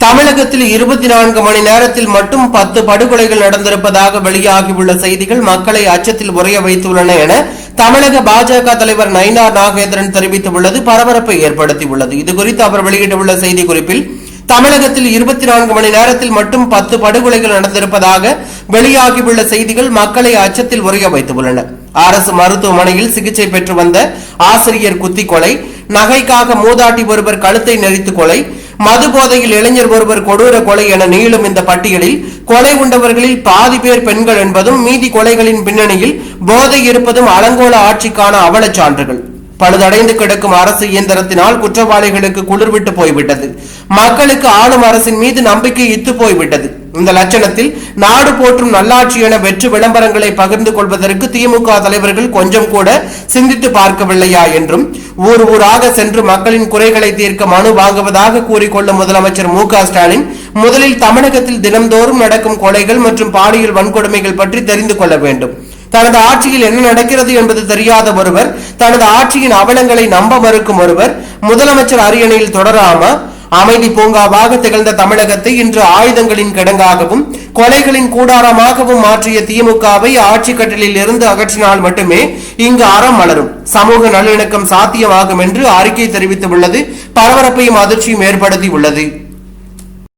தமிழகத்தில் 24 மணி நேரத்தில் மட்டும் 10 படுகொலைகள் நடந்திருப்பதாக வெளியாகியுள்ள செய்திகள் மக்களை அச்சத்தில் உறைய வைத்துள்ளன என தமிழக பாஜக தலைவர் நயினார் நாகேந்திரன் தெரிவித்துள்ளது பரபரப்பை ஏற்படுத்தியுள்ளது. இதுகுறித்து அவர் வெளியிட்டுள்ள செய்திக்குறிப்பில், தமிழகத்தில் 24 மணி நேரத்தில் மட்டும் 10 படுகொலைகள் நடந்திருப்பதாக வெளியாகியுள்ள செய்திகள் மக்களை அச்சத்தில் உறைய வைத்துள்ளன. அரசு மருத்துவமனையில் சிகிச்சை பெற்று வந்த ஆசிரியர் குத்தி கொலை, நகைக்காக மூதாட்டி ஒருவர் கழுத்தை நெரித்து கொலை, மது போதையில் இளைஞர் ஒருவர் கொடூர கொலை என நீளும் இந்த பட்டியலில் கொலை உண்டவர்களில் பாதி பேர் பெண்கள் என்பதும் மீதி கொலைகளின் பின்னணியில் போதை இருப்பதும் அலங்கோல ஆட்சிக்கான அவலச் சான்றுகள். பழுதடைந்து கிடக்கும் அரசு இயந்திரத்தினால் குற்றவாளிகளுக்கு குளிர்விட்டு போய்விட்டது. மக்களுக்கு ஆளும் அரசின் மீது நம்பிக்கை இத்து போய்விட்டது. இந்த லட்சணத்தில் நாடு போற்றும் நல்லாட்சி என வெற்று விளம்பரங்களை பகிர்ந்து கொள்வதற்கு திமுக தலைவர்கள் கொஞ்சம் கூட சிந்தித்து பார்க்கவில்லையா என்றும், ஊர் ஊராக சென்று மக்களின் குறைகளை தீர்க்க மனு வாங்குவதாக கூறிக்கொள்ளும் முதலமைச்சர் மு.க.ஸ்டாலின் முதலில் தமிழகத்தில் தினம்தோறும் நடக்கும் கொலைகள் மற்றும் பாலியல் வன்கொடுமைகள் பற்றி தெரிந்து கொள்ள வேண்டும். தனது ஆட்சியில் என்ன நடக்கிறது என்பது தெரியாத ஒருவர், தனது ஆட்சியின் அவலங்களை நம்ப மறுக்கும் ஒருவர் முதலமைச்சர் அரியணையில் தொடராம அமைதி பூங்காவாக திகழ்ந்த தமிழகத்தை இன்று ஆயுதங்களின் கிடங்காகவும் கொலைகளின் கூடாரமாகவும் மாற்றிய திமுகவை ஆட்சி கட்டிலில் இருந்து அகற்றினால் மட்டுமே இங்கு அறம் மலரும், சமூக நல்லிணக்கம் சாத்தியமாகும் என்று அறிக்கை தெரிவித்துள்ளது பரபரப்பையும் அதிர்ச்சியும் ஏற்படுத்தியுள்ளது.